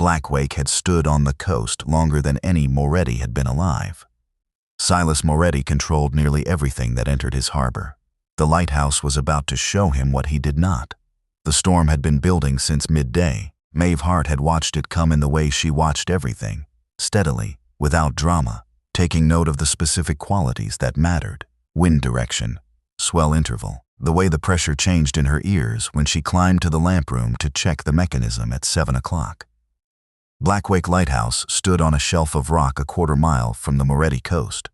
Blackwake had stood on the coast longer than any Moretti had been alive. Silas Moretti controlled nearly everything that entered his harbor. The lighthouse was about to show him what he did not. The storm had been building since midday. Maeve Hart had watched it come in the way she watched everything, steadily, without drama, taking note of the specific qualities that mattered: wind direction, swell interval, the way the pressure changed in her ears when she climbed to the lamp room to check the mechanism at 7 o'clock. Blackwake Lighthouse stood on a shelf of rock a quarter-mile from the Moretti coast.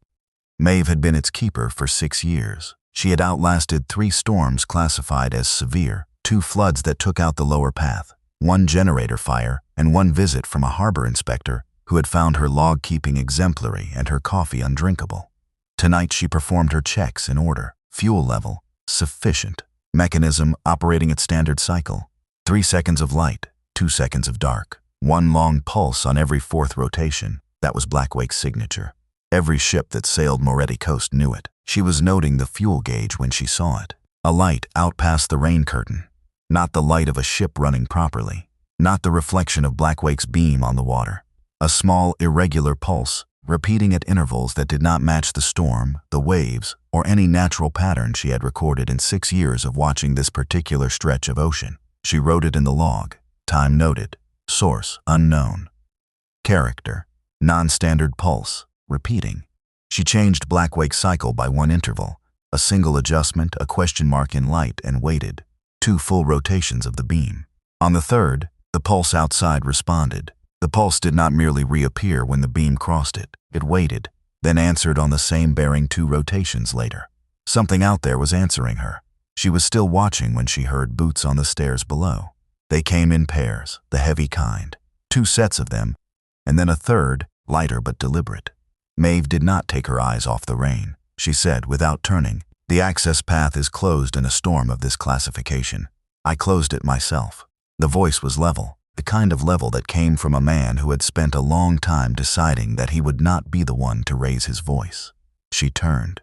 Maeve had been its keeper for 6 years. She had outlasted 3 storms classified as severe, 2 floods that took out the lower path, 1 generator fire, and 1 visit from a harbor inspector who had found her log-keeping exemplary and her coffee undrinkable. Tonight she performed her checks in order. Fuel level, sufficient. Mechanism operating at standard cycle. 3 seconds of light, 2 seconds of dark. 1 long pulse on every 4th rotation. That was Blackwake's signature. Every ship that sailed Moretti coast knew it. She was noting the fuel gauge when she saw it. A light out past the rain curtain. Not the light of a ship running properly. Not the reflection of Blackwake's beam on the water. A small, irregular pulse, repeating at intervals that did not match the storm, the waves, or any natural pattern she had recorded in 6 years of watching this particular stretch of ocean. She wrote it in the log. Time noted. Source unknown. Character non-standard pulse, repeating. She changed Blackwake's cycle by 1 interval, a single adjustment, a question mark in light, and waited. 2 full rotations of the beam. On the 3rd, the pulse outside responded. The pulse did not merely reappear when the beam crossed it. It waited, then answered on the same bearing 2 rotations later. Something out there was answering her. She was still watching when she heard boots on the stairs below. They came in pairs, the heavy kind. 2 sets of them, and then a 3rd, lighter but deliberate. Maeve did not take her eyes off the rain. She said, without turning, "The access path is closed in a storm of this classification. I closed it myself." The voice was level, the kind of level that came from a man who had spent a long time deciding that he would not be the one to raise his voice. She turned.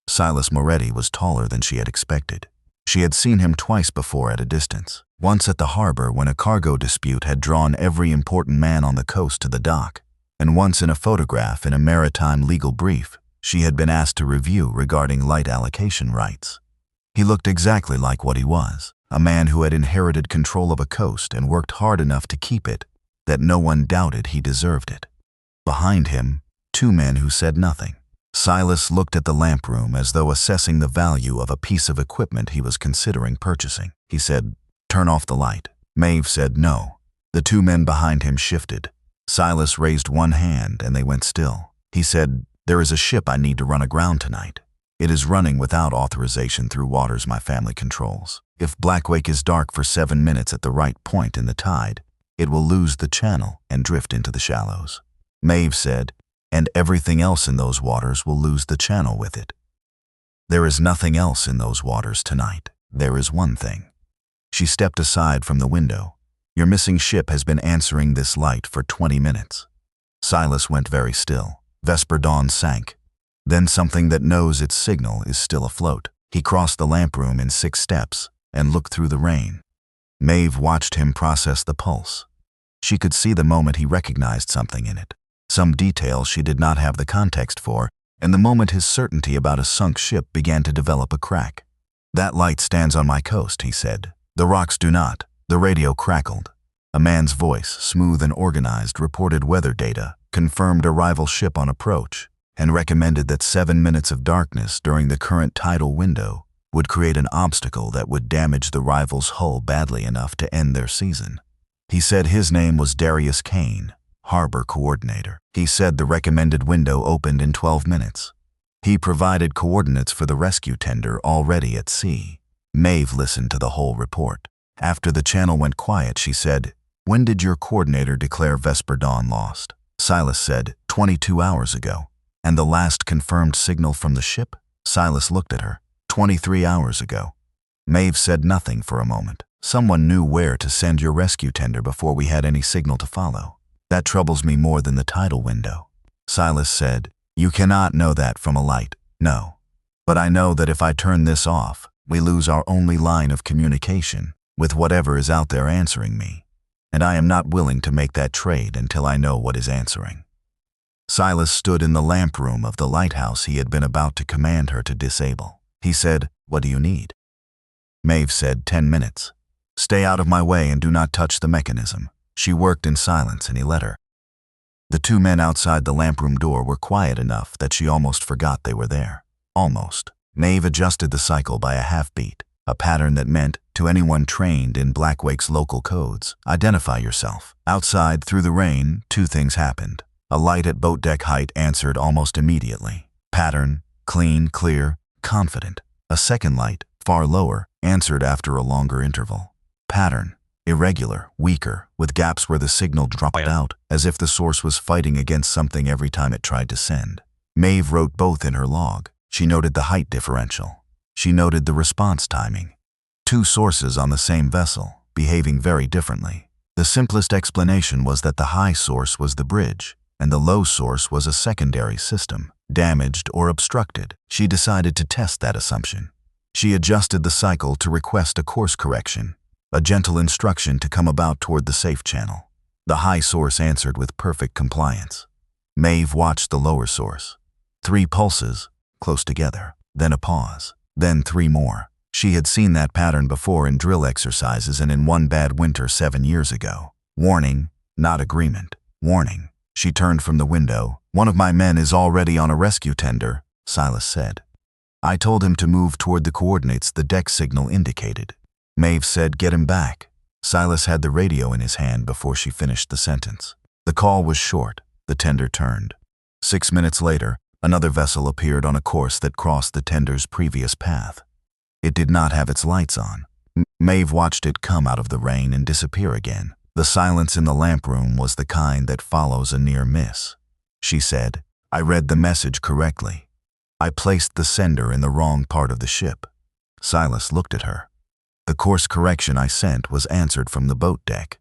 Silas Moretti was taller than she had expected. She had seen him twice before at a distance. Once at the harbor when a cargo dispute had drawn every important man on the coast to the dock, and once in a photograph in a maritime legal brief she had been asked to review regarding light allocation rights. He looked exactly like what he was, a man who had inherited control of a coast and worked hard enough to keep it that no one doubted he deserved it. Behind him, 2 men who said nothing. Silas looked at the lamp room as though assessing the value of a piece of equipment he was considering purchasing. He said, "Turn off the light." Maeve said no. The 2 men behind him shifted. Silas raised 1 hand and they went still. He said, "There is a ship I need to run aground tonight. It is running without authorization through waters my family controls. If Blackwake is dark for 7 minutes at the right point in the tide, it will lose the channel and drift into the shallows." Maeve said, "And everything else in those waters will lose the channel with it." "There is nothing else in those waters tonight. There is one thing." She stepped aside from the window. "Your missing ship has been answering this light for 20 minutes. Silas went very still. Vesper dawn sank. Then something that knows its signal is still afloat. He crossed the lamp room in 6 steps and looked through the rain. Maeve watched him process the pulse. She could see the moment he recognized something in it, some detail she did not have the context for, and the moment his certainty about a sunk ship began to develop a crack. "That light stands on my coast," he said. "The rocks do not." The radio crackled. A man's voice, smooth and organized, reported weather data, confirmed a rival ship on approach, and recommended that 7 minutes of darkness during the current tidal window would create an obstacle that would damage the rival's hull badly enough to end their season. He said his name was Darius Kane, harbor coordinator. He said the recommended window opened in 12 minutes. He provided coordinates for the rescue tender already at sea. Maeve listened to the whole report. After the channel went quiet, she said, "When did your coordinator declare Vesper Dawn lost?" Silas said, 22 hours ago. "And the last confirmed signal from the ship?" Silas looked at her. 23 hours ago. Maeve said nothing for a moment. "Someone knew where to send your rescue tender before we had any signal to follow. That troubles me more than the tidal window." Silas said, "You cannot know that from a light, no. But I know that if I turn this off, we lose our only line of communication with whatever is out there answering me." and I am not willing to make that trade until I know what is answering. Silas stood in the lamp room of the lighthouse he had been about to command her to disable. He said, "What do you need?" Maeve said, 10 minutes. "Stay out of my way and do not touch the mechanism." She worked in silence and he let her. The two men outside the lamp room door were quiet enough that she almost forgot they were there. Almost. Maeve adjusted the cycle by a half beat, a pattern that meant, to anyone trained in Blackwake's local codes, identify yourself. Outside, through the rain, two things happened. A light at boat deck height answered almost immediately. Pattern, clean, clear, confident. A second light, far lower, answered after a longer interval. Pattern, irregular, weaker, with gaps where the signal dropped out, as if the source was fighting against something every time it tried to send. Maeve wrote both in her log. She noted the height differential. She noted the response timing. Two sources on the same vessel, behaving very differently. The simplest explanation was that the high source was the bridge, and the low source was a secondary system, damaged or obstructed. She decided to test that assumption. She adjusted the cycle to request a course correction, a gentle instruction to come about toward the safe channel. The high source answered with perfect compliance. Maeve watched the lower source. 3 pulses, close together, then a pause, then 3 more. She had seen that pattern before in drill exercises and in one bad winter 7 years ago. Warning, not agreement. Warning. She turned from the window. "One of my men is already on a rescue tender," Silas said. "I told him to move toward the coordinates the deck signal indicated." Maeve said, "Get him back." Silas had the radio in his hand before she finished the sentence. The call was short. The tender turned. 6 minutes later, another vessel appeared on a course that crossed the tender's previous path. It did not have its lights on. Maeve watched it come out of the rain and disappear again. The silence in the lamp room was the kind that follows a near miss. She said, "I read the message correctly. I placed the sender in the wrong part of the ship." Silas looked at her. "The course correction I sent was answered from the boat deck,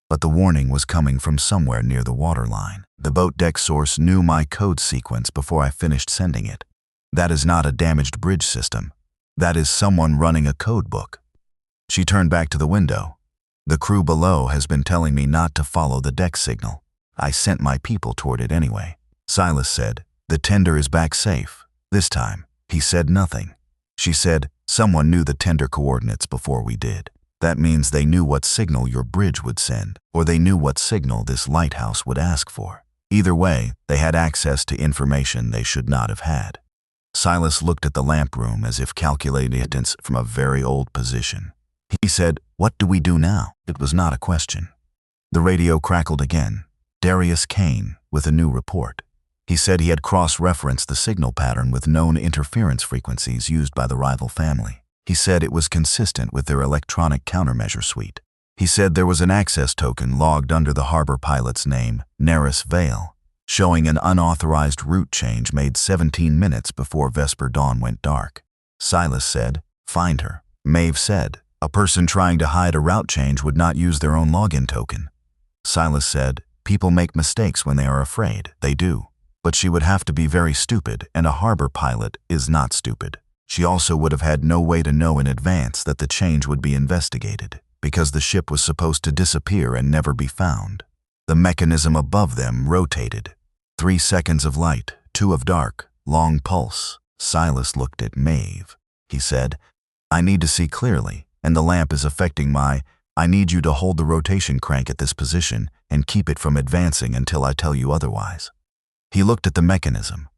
but the warning was coming from somewhere near the waterline. The boat deck source knew my code sequence before I finished sending it. That is not a damaged bridge system. That is someone running a code book." She turned back to the window. "The crew below has been telling me not to follow the deck signal. I sent my people toward it anyway." Silas said, "The tender is back safe. This time." He said nothing. She said, "Someone knew the tender coordinates before we did. That means they knew what signal your bridge would send, or they knew what signal this lighthouse would ask for. Either way, they had access to information they should not have had." Silas looked at the lamp room as if calculating distance from a very old position. He said, "What do we do now?" It was not a question. The radio crackled again. Darius Kane, with a new report. He said he had cross-referenced the signal pattern with known interference frequencies used by the rival family. He said it was consistent with their electronic countermeasure suite. He said there was an access token logged under the harbor pilot's name, Neris Vale, showing an unauthorized route change made 17 minutes before Vesper Dawn went dark. Silas said, "Find her." Maeve said, "A person trying to hide a route change would not use their own login token." Silas said, "People make mistakes when they are afraid. They do. But she would have to be very stupid, and a harbor pilot is not stupid. She also would have had no way to know in advance that the change would be investigated, because the ship was supposed to disappear and never be found. The mechanism above them rotated. 3 seconds of light, 2 of dark, long pulse." Silas looked at Maeve. He said, "I need to see clearly, and the lamp is affecting I need you to hold the rotation crank at this position and keep it from advancing until I tell you otherwise." He looked at the mechanism.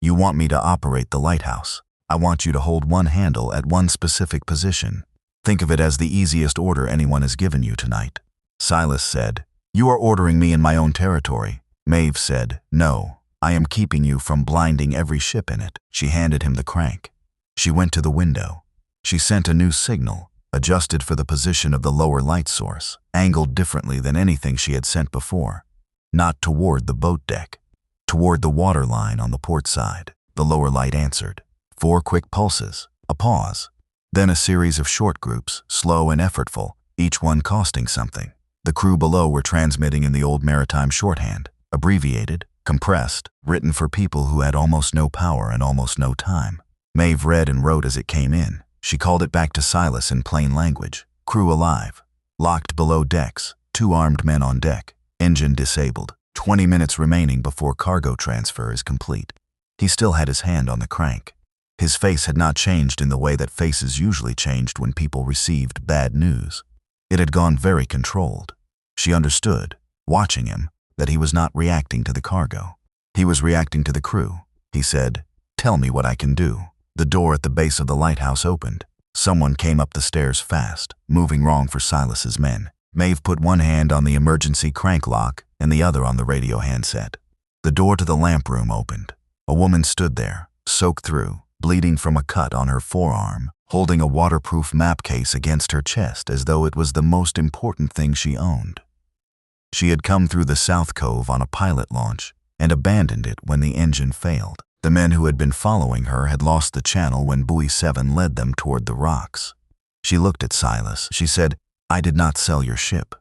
"You want me to operate the lighthouse. I want you to hold one handle at one specific position. Think of it as the easiest order anyone has given you tonight." Silas said, "You are ordering me in my own territory." Maeve said, "No, I am keeping you from blinding every ship in it." She handed him the crank. She went to the window. She sent a new signal, adjusted for the position of the lower light source, angled differently than anything she had sent before. Not toward the boat deck, toward the water line on the port side. The lower light answered. 4 quick pulses, a pause, then a series of short groups, slow and effortful, each one costing something. The crew below were transmitting in the old maritime shorthand, abbreviated, compressed, written for people who had almost no power and almost no time. Maeve read and wrote as it came in. She called it back to Silas in plain language. "Crew alive. Locked below decks. 2 armed men on deck, engine disabled, 20 minutes remaining before cargo transfer is complete. He still had his hand on the crank. His face had not changed in the way that faces usually changed when people received bad news. It had gone very controlled. She understood, watching him, that he was not reacting to the cargo. He was reacting to the crew. He said, "Tell me what I can do." The door at the base of the lighthouse opened. Someone came up the stairs fast, moving wrong for Silas's men. Maeve put one hand on the emergency crank lock and the other on the radio handset. The door to the lamp room opened. A woman stood there, soaked through, bleeding from a cut on her forearm, holding a waterproof map case against her chest as though it was the most important thing she owned. She had come through the South Cove on a pilot launch and abandoned it when the engine failed. The men who had been following her had lost the channel when Buoy 7 led them toward the rocks. She looked at Silas. She said, "I did not sell your ship."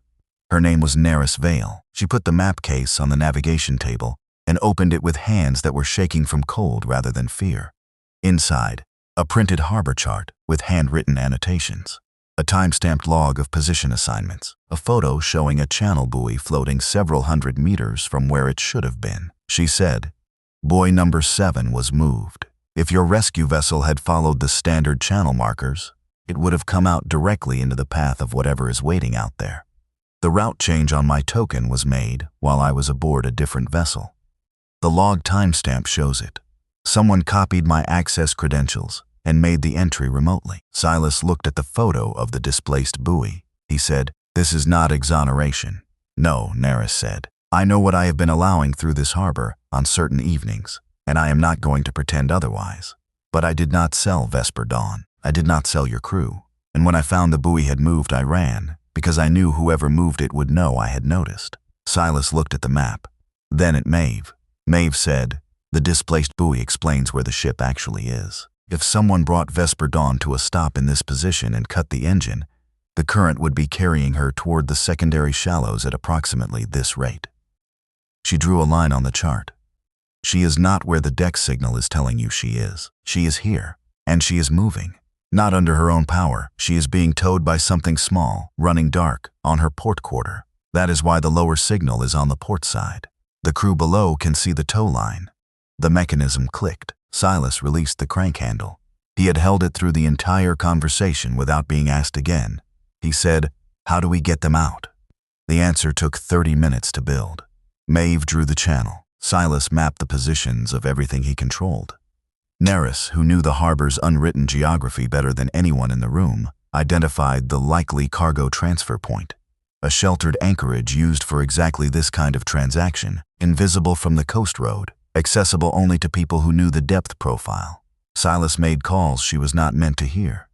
Her name was Neris Vale. She put the map case on the navigation table and opened it with hands that were shaking from cold rather than fear. Inside, a printed harbor chart with handwritten annotations, a time-stamped log of position assignments, a photo showing a channel buoy floating several hundred meters from where it should have been. She said, "Buoy number 7 was moved. If your rescue vessel had followed the standard channel markers, it would have come out directly into the path of whatever is waiting out there. The route change on my token was made while I was aboard a different vessel. The log timestamp shows it. Someone copied my access credentials and made the entry remotely." Silas looked at the photo of the displaced buoy. He said, "This is not exoneration." "No," Neris said. "I know what I have been allowing through this harbor on certain evenings, and I am not going to pretend otherwise. But I did not sell Vesper Dawn. I did not sell your crew. And when I found the buoy had moved, I ran, because I knew whoever moved it would know I had noticed." Silas looked at the map, then at Maeve. Maeve said, "The displaced buoy explains where the ship actually is. If someone brought Vesper Dawn to a stop in this position and cut the engine, the current would be carrying her toward the secondary shallows at approximately this rate." She drew a line on the chart. "She is not where the deck signal is telling you she is. She is here, and she is moving. Not under her own power. She is being towed by something small, running dark, on her port quarter. That is why the lower signal is on the port side. The crew below can see the tow line." The mechanism clicked. Silas released the crank handle. He had held it through the entire conversation without being asked again. He said, "How do we get them out?" The answer took 30 minutes to build. Maeve drew the channel. Silas mapped the positions of everything he controlled. Neris, who knew the harbor's unwritten geography better than anyone in the room, identified the likely cargo transfer point, a sheltered anchorage used for exactly this kind of transaction, invisible from the coast road, accessible only to people who knew the depth profile. Silas made calls she was not meant to hear.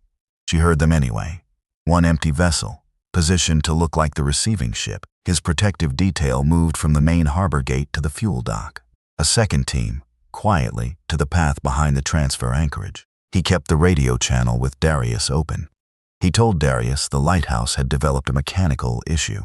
She heard them anyway. One empty vessel, positioned to look like the receiving ship. His protective detail moved from the main harbor gate to the fuel dock. A second team, quietly, to the path behind the transfer anchorage. He kept the radio channel with Darius open. He told Darius the lighthouse had developed a mechanical issue.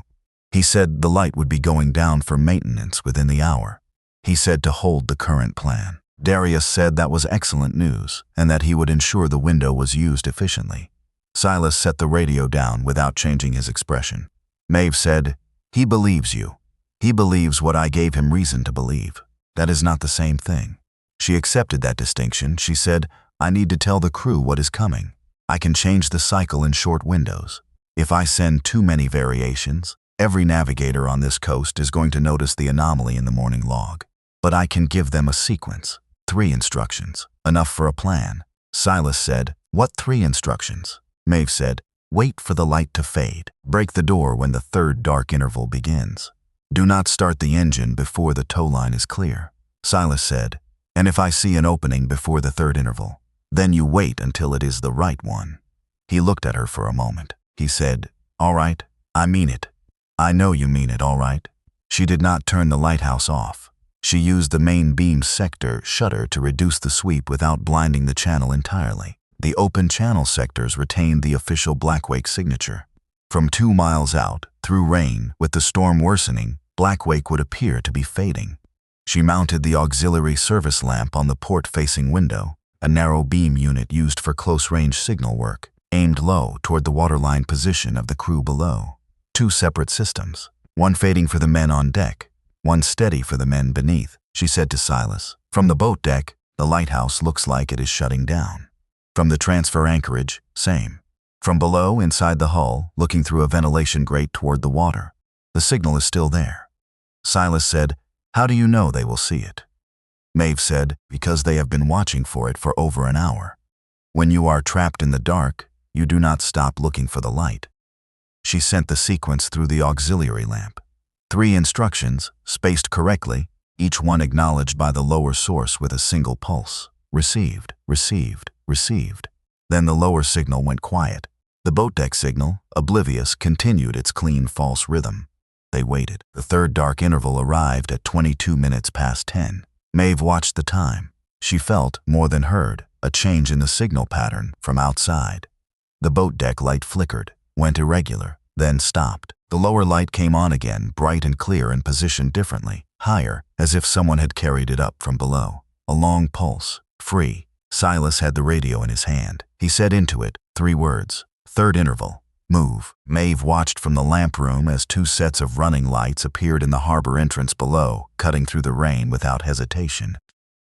He said the light would be going down for maintenance within the hour. He said to hold the current plan. Darius said that was excellent news and that he would ensure the window was used efficiently. Silas set the radio down without changing his expression. Maeve said, "He believes you. He believes what I gave him reason to believe. That is not the same thing." She accepted that distinction. She said, "I need to tell the crew what is coming. I can change the cycle in short windows. If I send too many variations, every navigator on this coast is going to notice the anomaly in the morning log. But I can give them a sequence, 3 instructions, enough for a plan." Silas said, "What 3 instructions?" Maeve said, "Wait for the light to fade. Break the door when the 3rd dark interval begins. Do not start the engine before the tow line is clear." Silas said, "And if I see an opening before the 3rd interval, then you wait until it is the right one." He looked at her for a moment. He said, "All right, I mean it. I know you mean it, all right." She did not turn the lighthouse off. She used the main beam sector shutter to reduce the sweep without blinding the channel entirely. The open channel sectors retained the official Blackwake signature. From 2 miles out, through rain, with the storm worsening, Blackwake would appear to be fading. She mounted the auxiliary service lamp on the port-facing window, a narrow beam unit used for close-range signal work, aimed low toward the waterline position of the crew below. 2 separate systems, one fading for the men on deck, one steady for the men beneath, she said to Silas. From the boat deck, the lighthouse looks like it is shutting down. From the transfer anchorage, same. From below, inside the hull, looking through a ventilation grate toward the water, the signal is still there. Silas said, "How do you know they will see it?" Maeve said, "Because they have been watching for it for over an hour. When you are trapped in the dark, you do not stop looking for the light." She sent the sequence through the auxiliary lamp. 3 instructions, spaced correctly, each one acknowledged by the lower source with a single pulse. Received, received, received. Then the lower signal went quiet. The boat deck signal, oblivious, continued its clean false rhythm. They waited. The third dark interval arrived at 22 minutes past 10. Maeve watched the time. She felt, more than heard, a change in the signal pattern from outside. The boat deck light flickered, went irregular, then stopped. The lower light came on again, bright and clear and positioned differently, higher, as if someone had carried it up from below. A long pulse. Free. Silas had the radio in his hand. He said into it 3 words. Third interval. Move. Maeve watched from the lamp room as 2 sets of running lights appeared in the harbor entrance below, cutting through the rain without hesitation.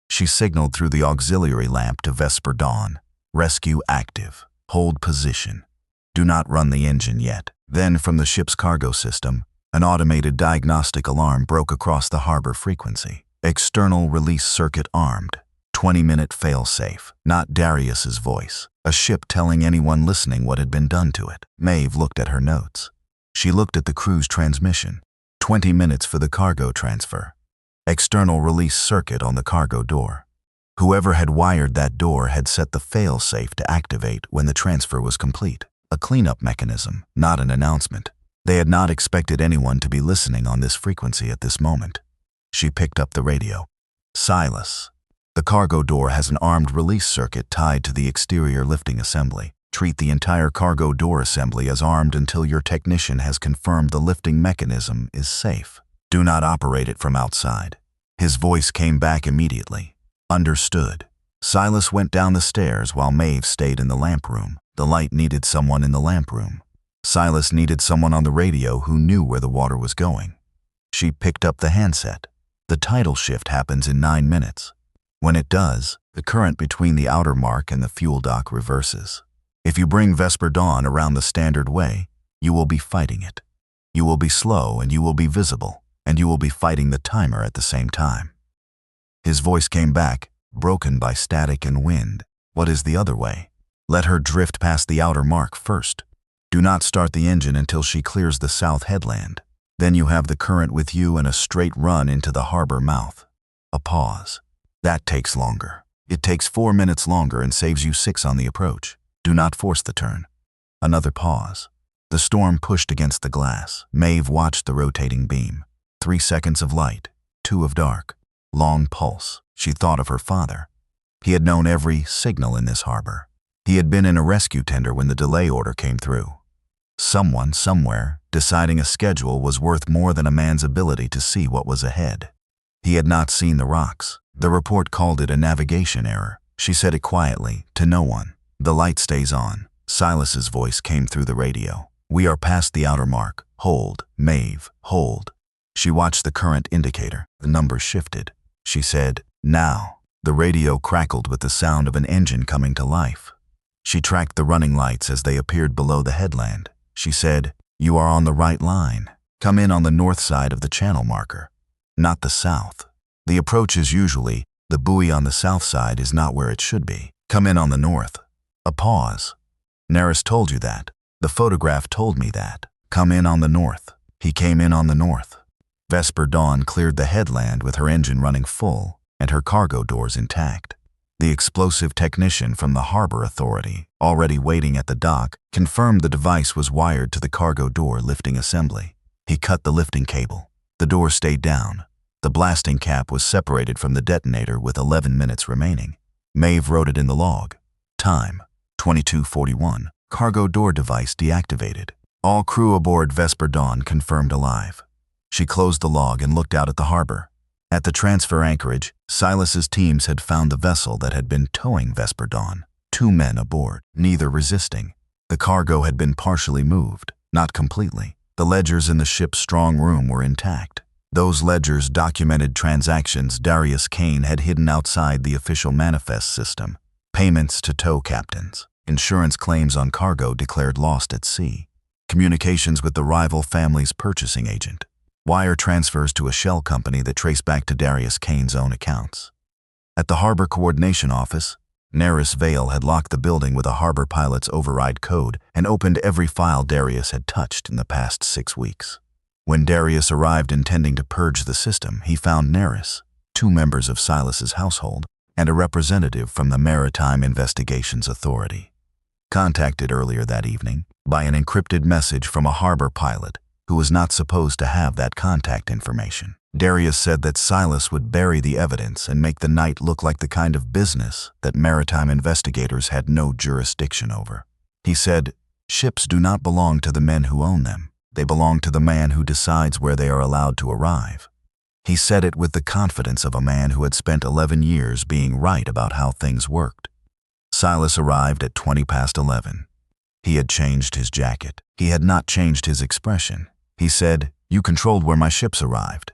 She signaled through the auxiliary lamp to Vesper Dawn. Rescue active. Hold position. Do not run the engine yet. Then from the ship's cargo system, an automated diagnostic alarm broke across the harbor frequency. External release circuit armed. 20-minute fail-safe. Not Darius's voice. A ship telling anyone listening what had been done to it. Maeve looked at her notes. She looked at the crew's transmission. 20 minutes for the cargo transfer. External release circuit on the cargo door. Whoever had wired that door had set the fail-safe to activate when the transfer was complete. A cleanup mechanism, not an announcement. They had not expected anyone to be listening on this frequency at this moment. She picked up the radio. Silas. The cargo door has an armed release circuit tied to the exterior lifting assembly. Treat the entire cargo door assembly as armed until your technician has confirmed the lifting mechanism is safe. Do not operate it from outside. His voice came back immediately. Understood. Silas went down the stairs while Maeve stayed in the lamp room. The light needed someone in the lamp room. Silas needed someone on the radio who knew where the water was going. She picked up the handset. The tidal shift happens in 9 minutes. When it does, the current between the outer mark and the fuel dock reverses. If you bring Vesper Dawn around the standard way, you will be fighting it. You will be slow and you will be visible, and you will be fighting the timer at the same time. His voice came back, broken by static and wind. What is the other way? Let her drift past the outer mark first. Do not start the engine until she clears the south headland. Then you have the current with you and a straight run into the harbor mouth. A pause. That takes longer. It takes 4 minutes longer and saves you 6 on the approach. Do not force the turn. Another pause. The storm pushed against the glass. Maeve watched the rotating beam. 3 seconds of light, 2 of dark. Long pulse. She thought of her father. He had known every signal in this harbor. He had been in a rescue tender when the delay order came through. Someone, somewhere, deciding a schedule was worth more than a man's ability to see what was ahead. He had not seen the rocks. The report called it a navigation error. She said it quietly, to no one. The light stays on. Silas's voice came through the radio. We are past the outer mark. Hold, Maeve, hold. She watched the current indicator. The numbers shifted. She said, now. The radio crackled with the sound of an engine coming to life. She tracked the running lights as they appeared below the headland. She said, you are on the right line. Come in on the north side of the channel marker, not the south. The approach is usually, the buoy on the south side is not where it should be. Come in on the north. A pause. Neris told you that. The photograph told me that. Come in on the north. He came in on the north. Vesper Dawn cleared the headland with her engine running full and her cargo doors intact. The explosive technician from the harbor authority, already waiting at the dock, confirmed the device was wired to the cargo door lifting assembly. He cut the lifting cable. The door stayed down. The blasting cap was separated from the detonator with 11 minutes remaining. Maeve wrote it in the log. Time, 22:41. Cargo door device deactivated. All crew aboard Vesper Dawn confirmed alive. She closed the log and looked out at the harbor. At the transfer anchorage, Silas's teams had found the vessel that had been towing Vesper Dawn. 2 men aboard, neither resisting. The cargo had been partially moved, not completely. The ledgers in the ship's strong room were intact. Those ledgers documented transactions Darius Kane had hidden outside the official manifest system. Payments to tow captains, insurance claims on cargo declared lost at sea, communications with the rival family's purchasing agent, wire transfers to a shell company that traced back to Darius Kane's own accounts. At the Harbor Coordination Office, Neris Vale had locked the building with a harbor pilot's override code and opened every file Darius had touched in the past 6 weeks. When Darius arrived intending to purge the system, he found Neris, 2 members of Silas's household, and a representative from the Maritime Investigations Authority. Contacted earlier that evening by an encrypted message from a harbor pilot who was not supposed to have that contact information. Darius said that Silas would bury the evidence and make the night look like the kind of business that maritime investigators had no jurisdiction over. He said, "Ships do not belong to the men who own them. They belong to the man who decides where they are allowed to arrive." He said it with the confidence of a man who had spent 11 years being right about how things worked. Silas arrived at 11:20. He had changed his jacket. He had not changed his expression. He said, "You controlled where my ships arrived.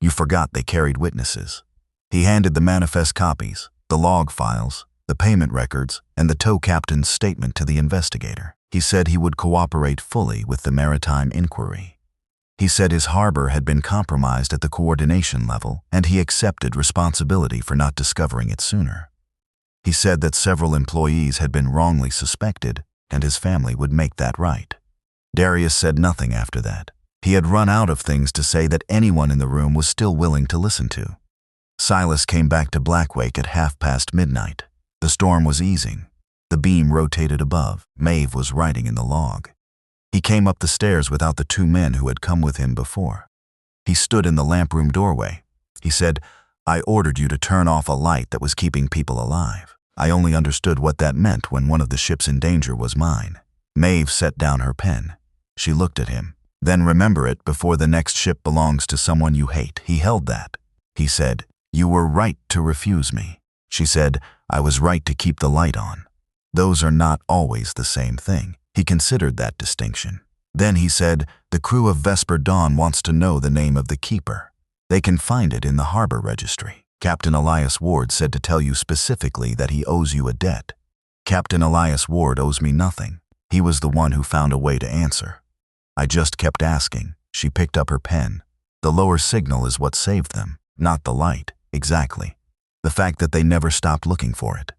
You forgot they carried witnesses." He handed the manifest copies, the log files, the payment records, and the tow captain's statement to the investigator. He said he would cooperate fully with the maritime inquiry. He said his harbor had been compromised at the coordination level, and he accepted responsibility for not discovering it sooner. He said that several employees had been wrongly suspected, and his family would make that right. Darius said nothing after that. He had run out of things to say that anyone in the room was still willing to listen to. Silas came back to Blackwake at midnight. The storm was easing. The beam rotated above. Maeve was writing in the log. He came up the stairs without the 2 men who had come with him before. He stood in the lamp room doorway. He said, "I ordered you to turn off a light that was keeping people alive. I only understood what that meant when one of the ships in danger was mine." Maeve set down her pen. She looked at him. "Then remember it before the next ship belongs to someone you hate." He held that. He said, "You were right to refuse me." She said, "I was right to keep the light on." Those are not always the same thing. He considered that distinction. Then he said, "The crew of Vesper Dawn wants to know the name of the keeper. They can find it in the harbor registry. Captain Elias Ward said to tell you specifically that he owes you a debt." "Captain Elias Ward owes me nothing. He was the one who found a way to answer. I just kept asking." She picked up her pen. "The lower signal is what saved them, not the light." "Exactly. The fact that they never stopped looking for it."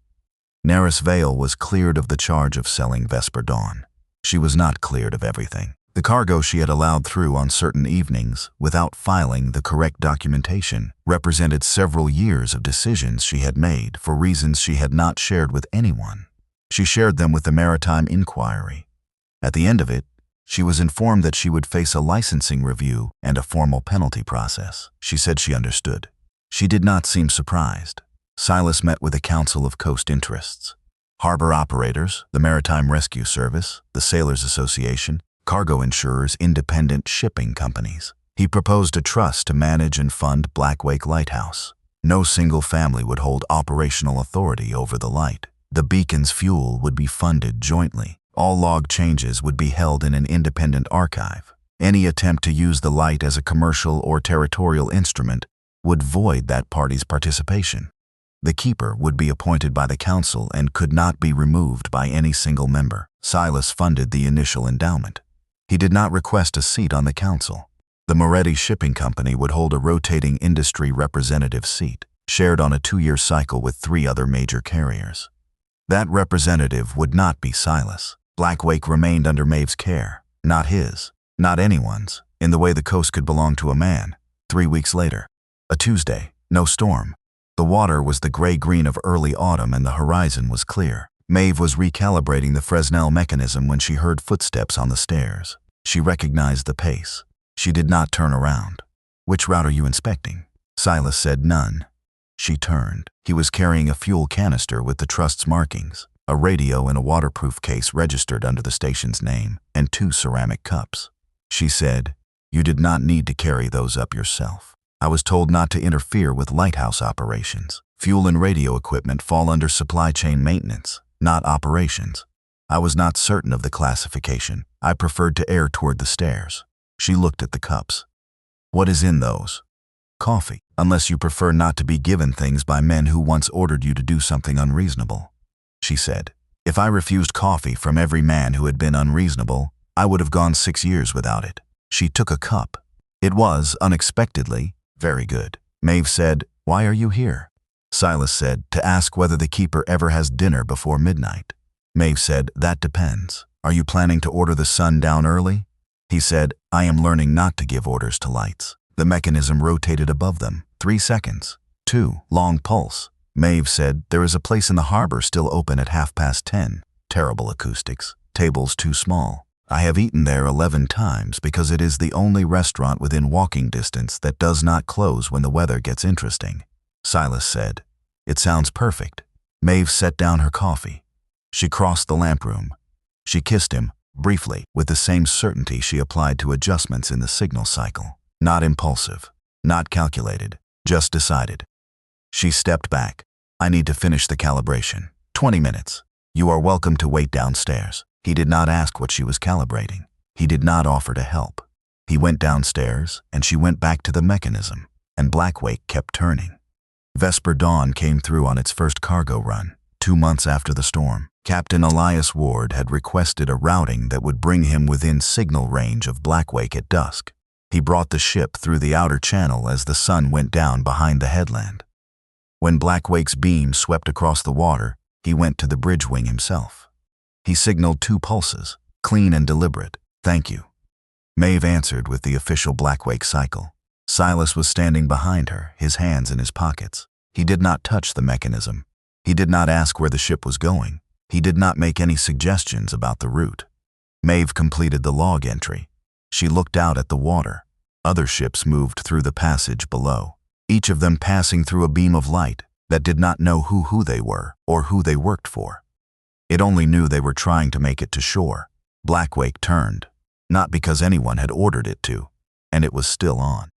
Neris Vale was cleared of the charge of selling Vesper Dawn. She was not cleared of everything. The cargo she had allowed through on certain evenings, without filing the correct documentation, represented several years of decisions she had made for reasons she had not shared with anyone. She shared them with the Maritime Inquiry. At the end of it, she was informed that she would face a licensing review and a formal penalty process. She said she understood. She did not seem surprised. Silas met with a council of coast interests. Harbor operators, the Maritime Rescue Service, the Sailors Association, cargo insurers, independent shipping companies. He proposed a trust to manage and fund Blackwake Lighthouse. No single family would hold operational authority over the light. The beacon's fuel would be funded jointly. All log changes would be held in an independent archive. Any attempt to use the light as a commercial or territorial instrument would void that party's participation. The keeper would be appointed by the council and could not be removed by any single member. Silas funded the initial endowment. He did not request a seat on the council. The Moretti Shipping Company would hold a rotating industry representative seat, shared on a 2-year cycle with 3 other major carriers. That representative would not be Silas. Blackwake remained under Maeve's care, not his, not anyone's, in the way the coast could belong to a man. 3 weeks later, a Tuesday, no storm. The water was the gray-green of early autumn and the horizon was clear. Maeve was recalibrating the Fresnel mechanism when she heard footsteps on the stairs. She recognized the pace. She did not turn around. "Which route are you inspecting?" Silas said none. She turned. He was carrying a fuel canister with the trust's markings, a radio in a waterproof case registered under the station's name, and 2 ceramic cups. She said, "You did not need to carry those up yourself. I was told not to interfere with lighthouse operations. Fuel and radio equipment fall under supply chain maintenance, not operations. I was not certain of the classification. I preferred to err toward the stairs. She looked at the cups. What is in those? Coffee, unless you prefer not to be given things by men who once ordered you to do something unreasonable, she said. If I refused coffee from every man who had been unreasonable, I would have gone 6 years without it. She took a cup. It was, unexpectedly, very good. Maeve said, "Why are you here?" Silas said, "To ask whether the keeper ever has dinner before midnight." Maeve said, "That depends. Are you planning to order the sun down early?" He said, "I am learning not to give orders to lights." The mechanism rotated above them. 3 seconds. 2. Long pulse. Maeve said, "There is a place in the harbor still open at 10:30. Terrible acoustics. Tables too small. I have eaten there 11 times because it is the only restaurant within walking distance that does not close when the weather gets interesting." Silas said, "It sounds perfect." Maeve set down her coffee. She crossed the lamp room. She kissed him, briefly, with the same certainty she applied to adjustments in the signal cycle. Not impulsive, not calculated, just decided. She stepped back. "I need to finish the calibration. 20 minutes. You are welcome to wait downstairs." He did not ask what she was calibrating. He did not offer to help. He went downstairs, and she went back to the mechanism, and Blackwake kept turning. Vesper Dawn came through on its first cargo run, 2 months after the storm. Captain Elias Ward had requested a routing that would bring him within signal range of Blackwake at dusk. He brought the ship through the outer channel as the sun went down behind the headland. When Blackwake's beam swept across the water, he went to the bridge wing himself. He signaled 2 pulses, clean and deliberate. "Thank you." Maeve answered with the official Blackwake cycle. Silas was standing behind her, his hands in his pockets. He did not touch the mechanism. He did not ask where the ship was going. He did not make any suggestions about the route. Maeve completed the log entry. She looked out at the water. Other ships moved through the passage below, each of them passing through a beam of light that did not know who they were or who they worked for. It only knew they were trying to make it to shore. Blackwake turned, not because anyone had ordered it to, and it was still on.